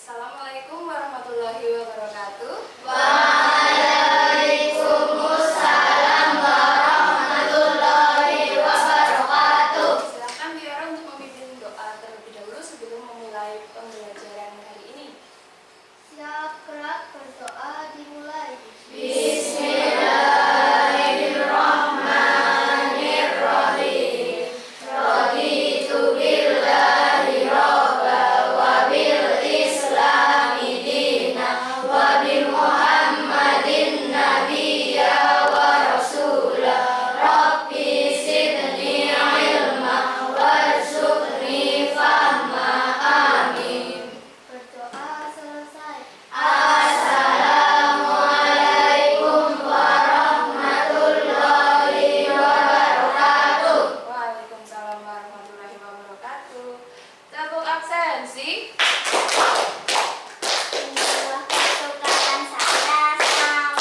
Assalamualaikum warahmatullahi wabarakatuh. Waalaikumsalam warahmatullahi wabarakatuh. Silakan Biara untuk memimpin doa terlebih dahulu sebelum memulai pembelajaran hari ini. Siap, gerak, berdoa dimulai. Bismillahirrahmanirrahim. Raditu billahi robba wa bil islami dina wa bi Muhammadin nabiyya wa rasula. Rabbi zidni ilma warzuqni fahma. Amin. Berdoa selesai. Assalamualaikum warahmatullahi wabarakatuh. Waalaikumsalam warahmatullahi wabarakatuh. Tabung absensi. Inilah pertukaran saya sama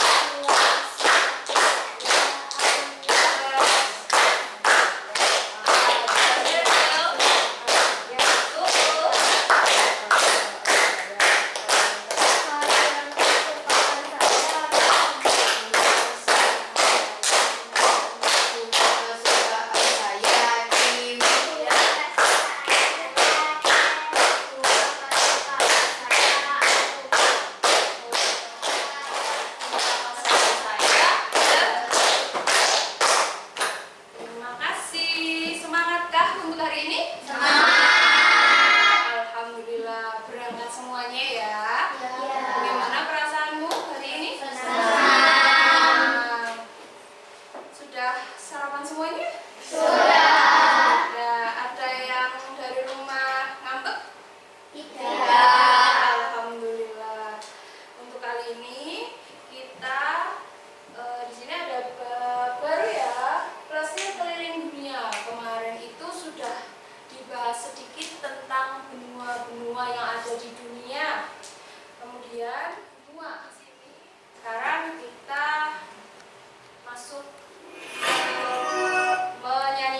Terima kasih. Semangatkah untuk hari ini? Alhamdulillah berangkat semuanya ya. Bagaimana perasaanmu hari ini? Senang. Sudah sarapan semuanya? Ada yang dari rumah ngambek? Alhamdulillah. Untuk kali ini kita di sini ada baru ya, kelasnya keliling dunia. Kemarin itu sudah dibahas sedikit tentang benua-benua yang ada di dunia. Kemudian benua di sini. Sekarang kita masuk menyanyi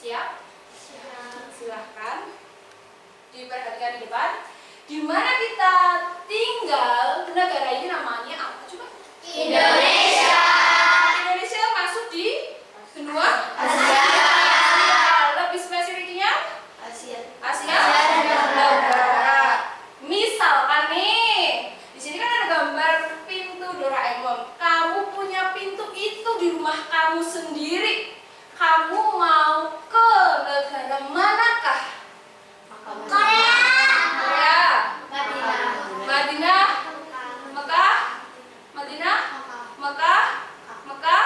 Siap? Silahkan diperhatikan di depan. Di mana kita tinggal, negara ini namanya apa coba? Indonesia. Indonesia masuk di benua Asia. Lebih spesifiknya Asia. Asia Tenggara. Misalkan nih, di sini kan ada gambar pintu Doraemon. Kamu punya pintu itu di rumah kamu sendiri. Kamu mau ke negara manakah? Korea. Korea, Madinah. Madinah, Mekah, Madinah, Mekah, Mekah,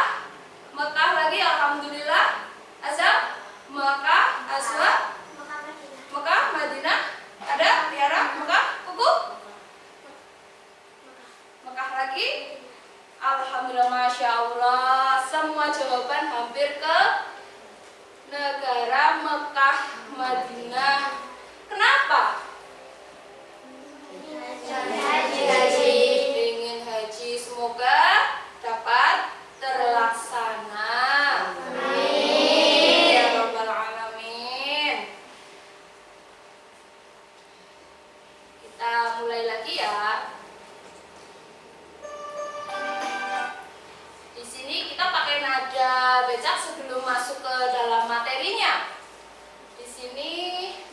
Mekah lagi. Alhamdulillah. Azab, Mekah, Aswad, Mekah, Madinah. Ada Tiara, Mekah, Kuku, Mekah lagi. Alhamdulillah, Masya Allah. Semua jawaban hampir ke negara Mekah, Madinah. Kenapa? Haji. Ingin haji, semoga dapat terlaksana. Amin ya rabbal alamin. Kita mulai lagi ya. Di sini kita pakai nada becak sebelum masuk ke dalam materinya. Di sini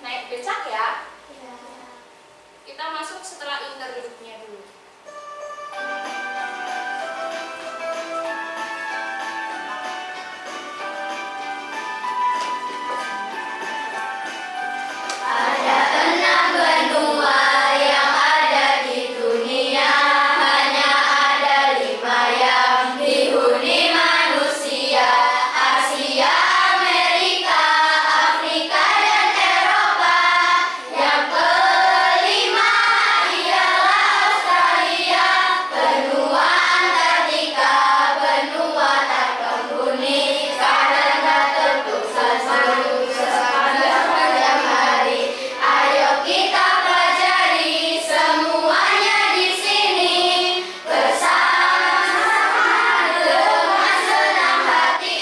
naik becak ya. Kita masuk setelah interlude-nya dulu. Ada 6 benua yang ada di dunia, hanya ada 5 yang dihuni manusia. Asia, Amerika, Afrika, dan Eropa. Yang kelima ialah Australia, benua Antartika, benua tak penghuni, karena tertutup salju sepanjang hari. Ayo kita pelajari semuanya di sini bersama dengan senang hati.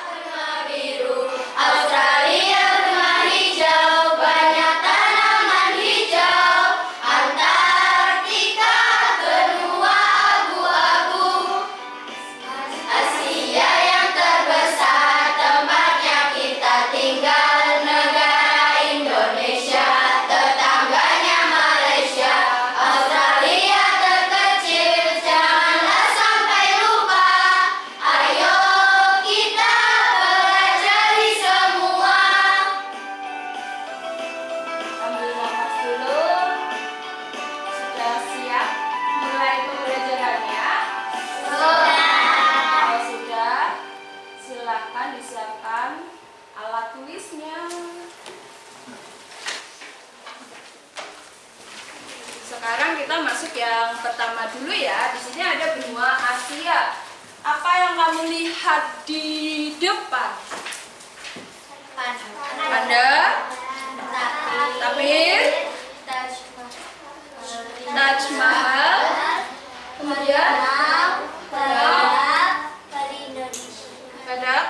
Benua biru Australia, benua hijau, banyak tanaman hijau. Antartika, benua abu-abu. Asia yang terbesar, tempatnya kita tinggal, negara Indonesia, tetangganya Malaysia. Australia terkecil, janganlah sampai lupa. Ayo kita pelajari semua. Ambil nafas dulu. Sudah siap mulai pembelajarannya? Kalau sudah, silakan disiapkan alat tulisnya. Sekarang kita masuk yang pertama dulu ya. Di sini ada benua Asia. Apa yang kamu lihat di depan? Panda, tapir, Taj Mahal, kemudian badak,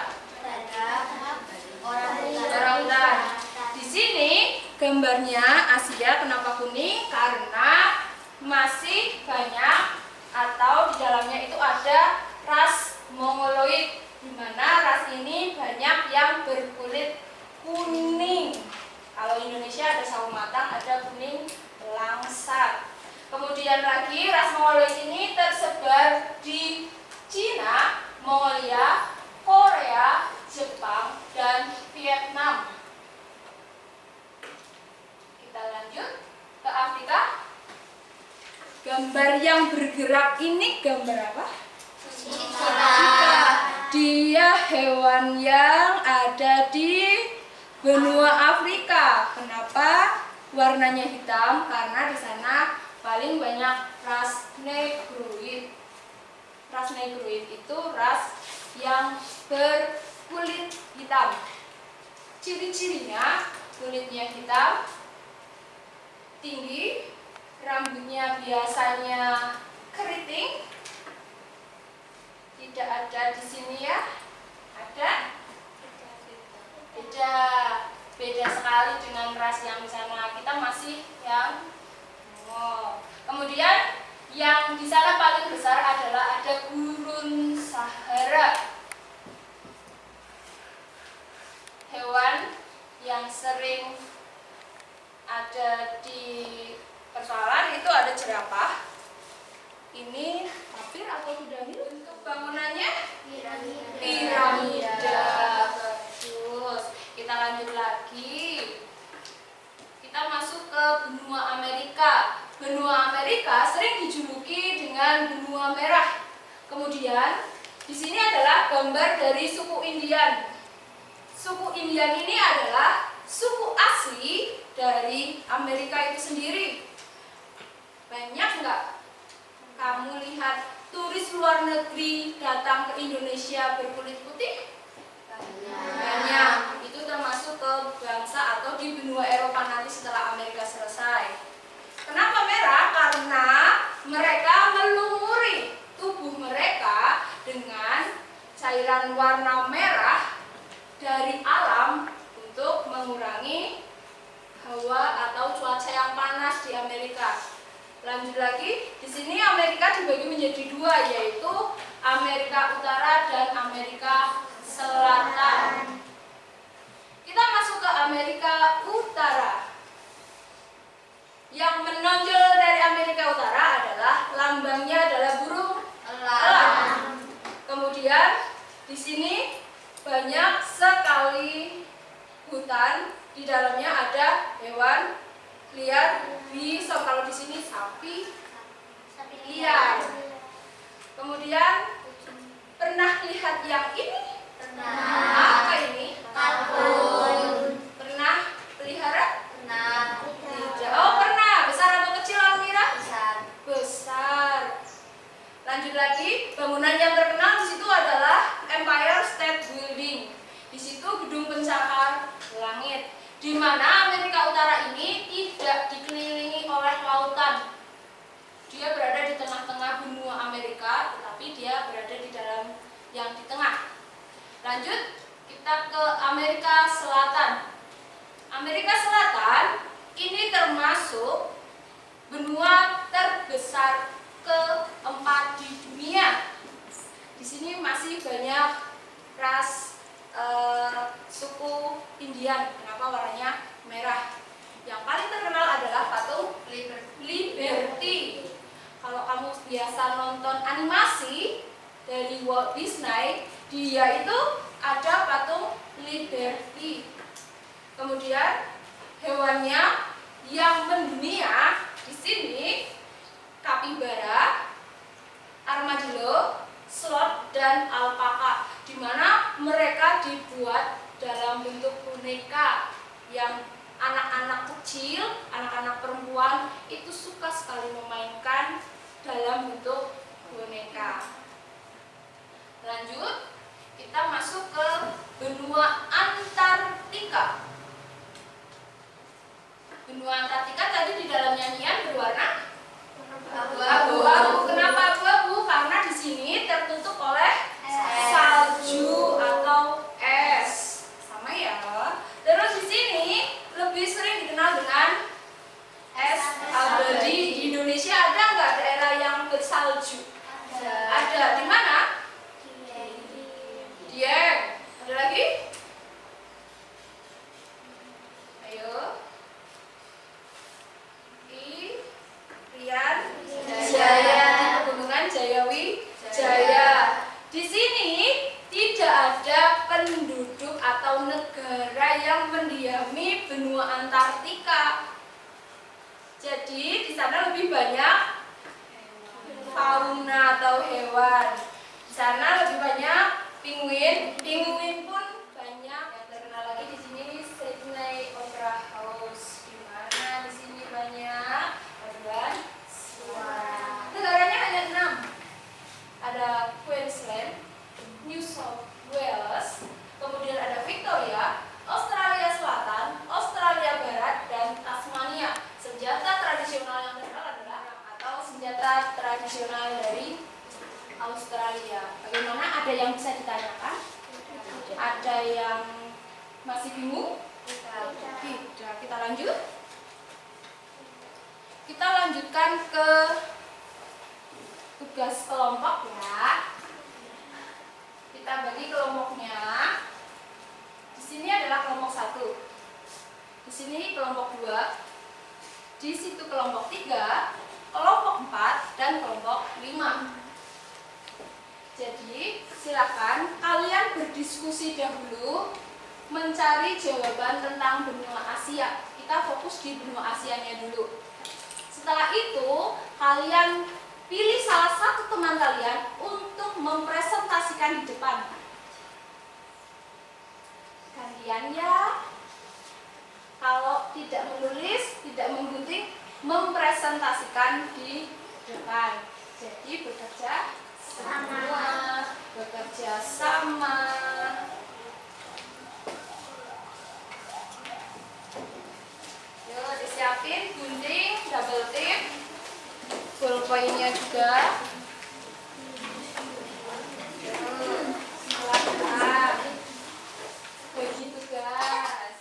orangutan. Di sini gambarnya Asia kenapa kuning? Karena masih banyak atau di dalamnya itu ada ras Mongoloid, di mana ras ini banyak yang berkulit kuning. Kalau Indonesia ada sawo matang, ada kuning langsat. Kemudian lagi ras Mongoloid ini tersebar di Cina, Mongolia, Korea, Jepang, dan Vietnam. Kita lanjut ke Afrika. Gambar yang bergerak ini gambar apa? Dia hewan yang ada di benua Afrika. Kenapa warnanya hitam? Karena di sana paling banyak ras negroid. Ras negroid itu ras yang berkulit hitam. Ciri-cirinya kulitnya hitam, tinggi, rambutnya biasanya keriting. Tidak ada di sini ya? Ada? Beda, beda sekali dengan ras yang di sana. Kita masih yang kemudian yang di sana paling besar adalah ada gurun Sahara. Hewan yang sering ada di persoalan itu ada jerapah. Ini tapir atau piramid? Untuk bangunannya piramida. Bagus. Kita lanjut lagi. Kita masuk ke benua Amerika. Benua Amerika sering dijuluki dengan benua merah. Kemudian di sini adalah gambar dari suku Indian. Suku Indian ini adalah suku asli dari Amerika itu sendiri. Banyak nggak kamu lihat turis luar negeri datang ke Indonesia berkulit putih? Banyak. Itu termasuk ke bangsa atau di benua Eropa nanti setelah Amerika selesai. Kenapa merah? Karena mereka melumuri tubuh mereka dengan cairan warna merah dari alam untuk mengurangi hawa atau cuaca yang panas di Amerika. Lanjut lagi, di sini Amerika dibagi menjadi dua, yaitu Amerika Utara dan Amerika Selatan. Kita masuk ke Amerika Utara. Yang menonjol dari Amerika Utara adalah lambangnya adalah burung elang. Kemudian di sini banyak sekali hutan, di dalamnya ada hewan liar, kalau di sini sapi liar. Kemudian pernah lihat yang ini? Apa ini? Kalkun. Pernah pelihara? Pernah. Tidak. Oh, pernah. Besar atau kecil, Almira? Besar. Besar. Lanjut lagi, bangunan yang terkenal di situ adalah Empire State Building. Di situ gedung pencakar langit, di mana Amerika Utara ini tidak dikelilingi oleh lautan. Dia berada di tengah-tengah benua Amerika, tetapi dia berada di dalam yang di tengah. Lanjut, kita ke Amerika Selatan. Amerika Selatan ini termasuk benua terbesar keempat di dunia. Di sini masih banyak ras suku Indian. Kenapa warnanya merah? Yang paling terkenal adalah patung Liberty. Kalau kamu biasa nonton animasi dari Walt Disney, dia itu ada patung Liberty. Kemudian hewannya yang mendunia di sini kapibara, armadillo, sloth, dan alpaka, di mana mereka dibuat dalam bentuk boneka yang anak-anak kecil, anak-anak perempuan itu suka sekali memainkan dalam bentuk boneka. Lanjut, kita masuk ke benua Antartika. Benua Antartika tadi di dalam nyanyian berwarna abu-abu. Kenapa abu-abu? Karena di sini tertutup oleh salju atau es. Sama ya. Terus di sini lebih sering dikenal dengan es abadi. Di Indonesia ada nggak daerah yang bersalju? Ada. Di mana? Dieng. Ada lagi? Ayo. Rian Jaya, Pegunungan Jayawi Jaya. Di sini tidak ada penduduk atau negara yang mendiami benua Antartika. Jadi di sana lebih banyak fauna atau hewan. Di sana lebih banyak penguin. Penguin pun banyak. Yang terkenal lagi di sini Sydney Opera House. Di mana di sini banyak paduan suara. Negaranya hanya 6. Ada Queensland, New South Wales, kemudian ada Victoria, Australia Selatan, Australia Barat, dan Tasmania. Senjata tradisional yang terkenal adalah atau senjata tradisional dari Australia. Bagaimana? Ada yang bisa ditanyakan? Ada yang Masih bingung? Tidak. Kita lanjut. Kita lanjutkan ke tugas kelompok ya. Kita bagi kelompoknya. Di sini adalah kelompok 1. Di sini kelompok 2. Di situ kelompok 3, kelompok 4 dan kelompok 5. Jadi, silakan kalian berdiskusi dahulu mencari jawaban tentang benua Asia. Kita fokus di benua Asianya dulu. Setelah itu, kalian pilih salah satu teman kalian untuk mempresentasikan di depan. Gantian ya. Kalau tidak menulis, tidak menggunting, mempresentasikan di depan. Jadi bekerja sama. Bekerja sama. Yuk disiapin gunting, double tip, ballpointnya juga. Silahkan. Bagi tugas.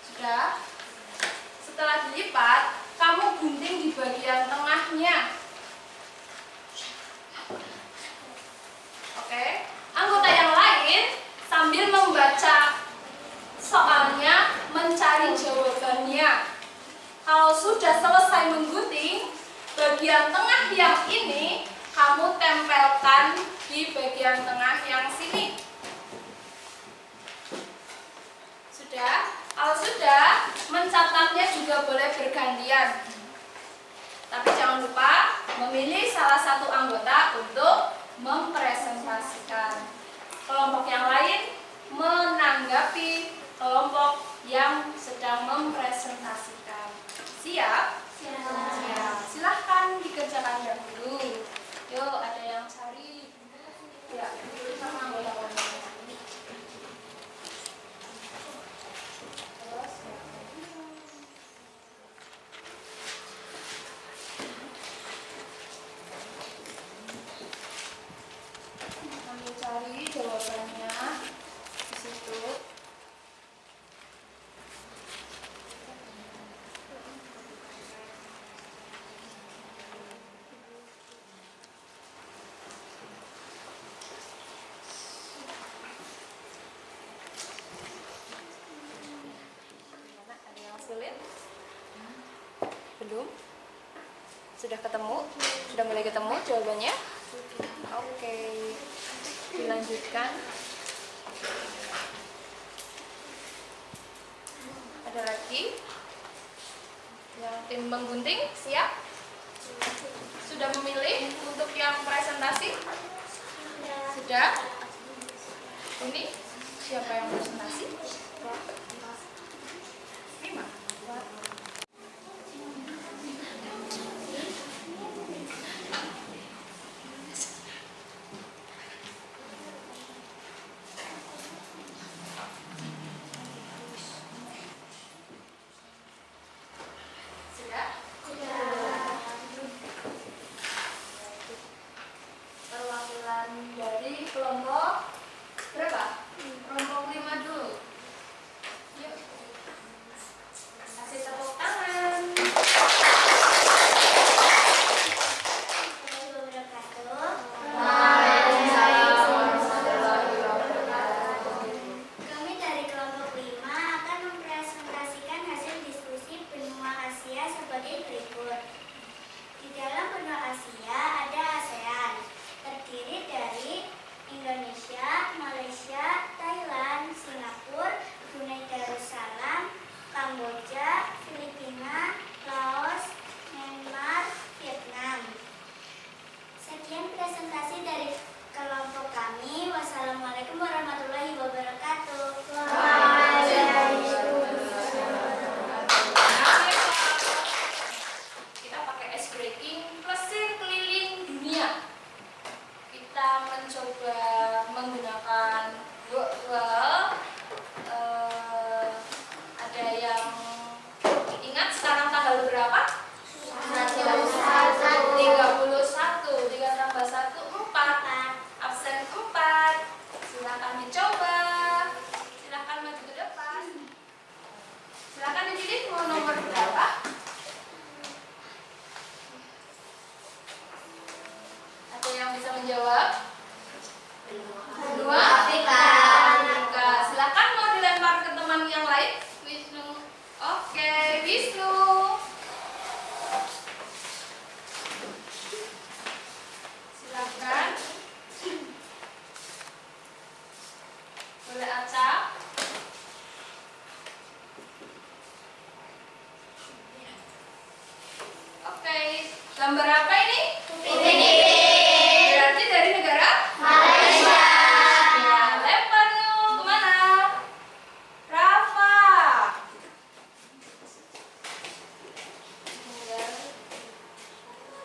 Sudah. Setelah dilipat, kamu gunting di bagian tengahnya. Oke. Anggota yang lain sambil membaca soalnya, mencari jawabannya. Kalau sudah selesai menggunting, bagian tengah yang ini kamu tempelkan di bagian tengah yang sini. Sudah? Kalau sudah, mencatatnya juga boleh bergantian. Tapi jangan lupa memilih salah satu anggota untuk mempresentasikan. Kelompok yang lain menanggapi kelompok yang sedang mempresentasikan. Siap? Siap. Silahkan dikerjakan dahulu. Yuk, ada yang cari. Ya, dulu sama anggota kelompoknya. Sambil cari jawabannya di situ. Sulit? Belum? Sudah ketemu? Sudah mulai ketemu jawabannya? Oke. Dilanjutkan. Ada lagi? Yang tim menggunting siap? Sudah memilih untuk yang presentasi? Sudah? Ini siapa yang presentasi? 5. Sudah? Perwakilan dari kelompok berapa? Kelompok 5 dulu. Gambar apa ini? Berarti dari negara? Malaysia. Ya, lempar dulu. Kemana? Rafa.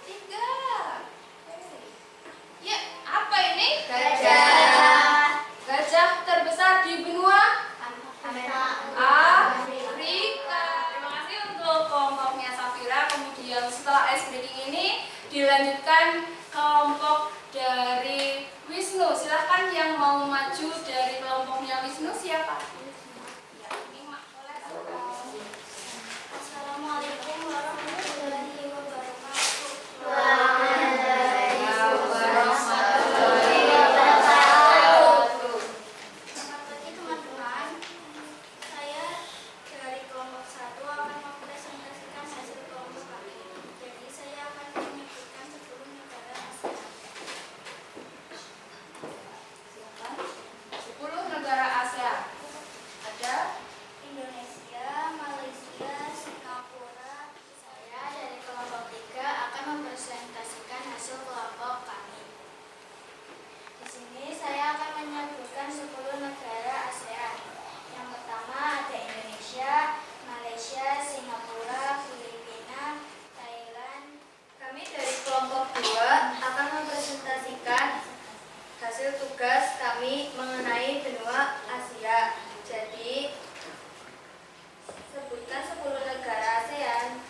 Tiga. Ya, apa ini? Gajah. Gajah terbesar di benua Afrika. Terima kasih untuk kelompoknya Safira. Kemudian setelah ice breaking ini dilanjutkan kelompok dari Wisnu. Silahkan yang mau maju dari kelompoknya Wisnu siapa? Ya, ini boleh. Assalamualaikum warahmatullahi wabarakatuh. Selamat pagi teman-teman. Saya dari kelompok 1 akan mempresentasikan hasil kelompok kami. Jadi saya akan menyebutkan 10 negara Asia. Silakan. 10 negara Asia. Ada Indonesia, Malaysia, Singapura. Saya dari kelompok 3 akan mempresentasikan hasil kelompok kami. Di sini saya akan menyebutkan 10 negara ASEAN. Yang pertama ada Indonesia, Malaysia, Singapura, Filipina, Thailand. Kami dari kelompok 2 akan mempresentasikan hasil tugas kami mengenai benua Asia. Jadi, sebutkan 10 negara ASEAN.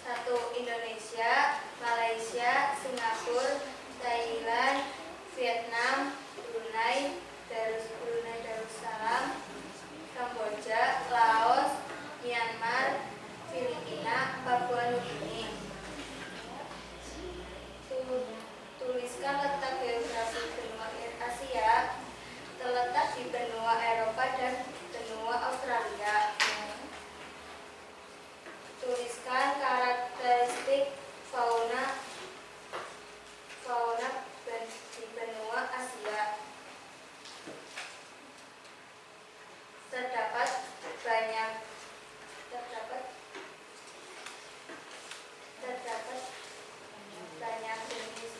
1. Indonesia, Malaysia, Singapura, Thailand, Vietnam, Brunei Darussalam, Kamboja, Laos, Myanmar, Filipina, Papua Nugini. Tuliskan letak geografi benua Asia. Terletak di benua Eropa dan benua Australia. Tuliskan karakteristik fauna di benua Asia. Terdapat banyak jenis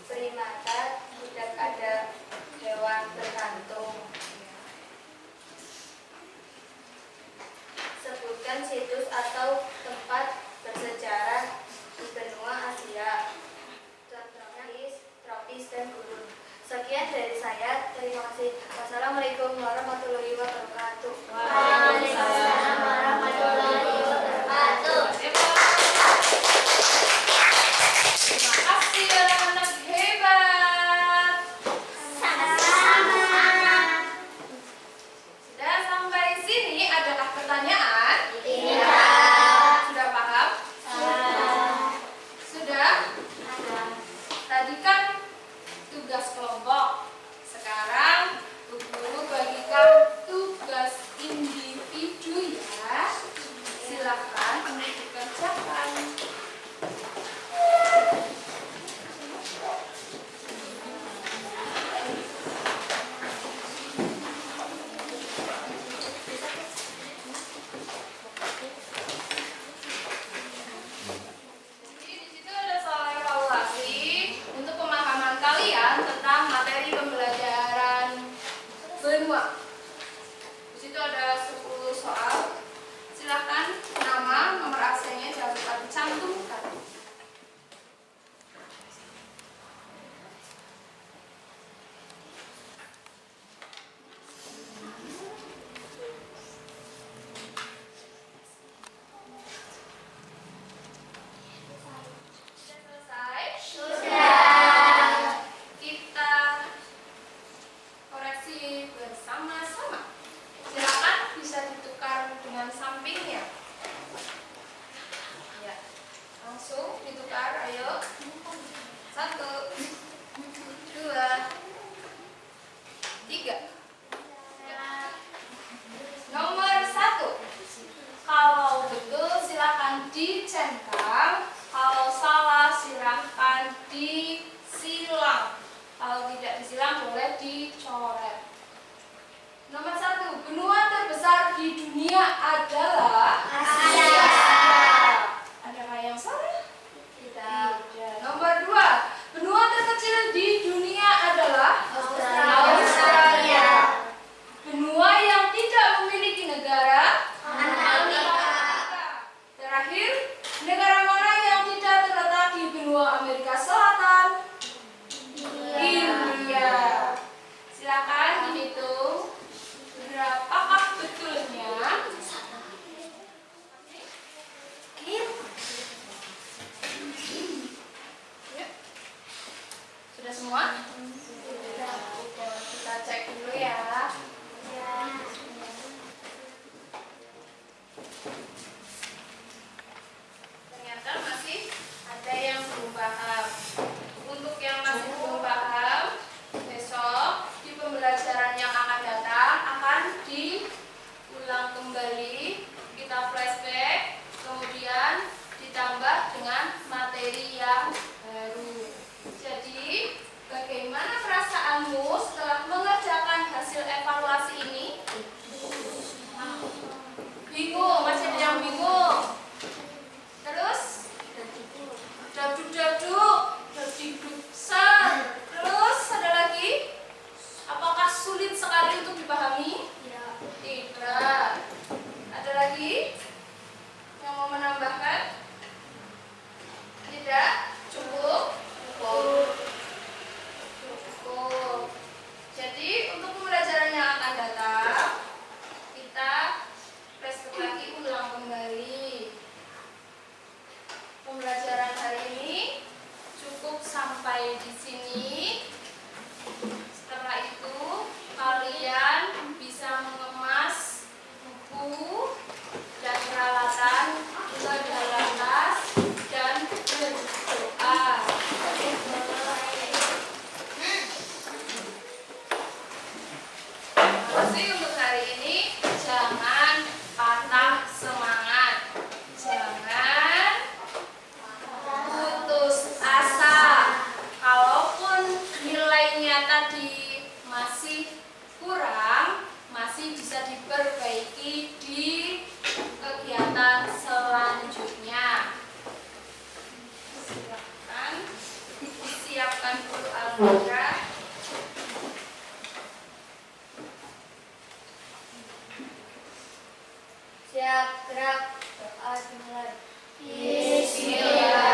primata, tidak ada hewan berkantung. Sebutkan situs atau tempat bersejarah di benua Asia. Contohnya tropis dan gurun. Sekian dari saya. Terima kasih. Wassalamualaikum warahmatullahi wabarakatuh. Waalaikumsalam warahmatullahi wabarakatuh. Terima kasih anak-anak hebat. Sama-sama. Sudah sampai sini, adakah pertanyaan? Tidak. Sudah paham? Sudah? Tadi kan tugas kelompok. Sekarang guru bagikan tugas individu ya. Silakan untuk dikerjakan. bisa diperbaiki di kegiatan selanjutnya. Silakan disiapkan buku Al-Fatihah. Siap, gerak, doa dimulai. Bismillah.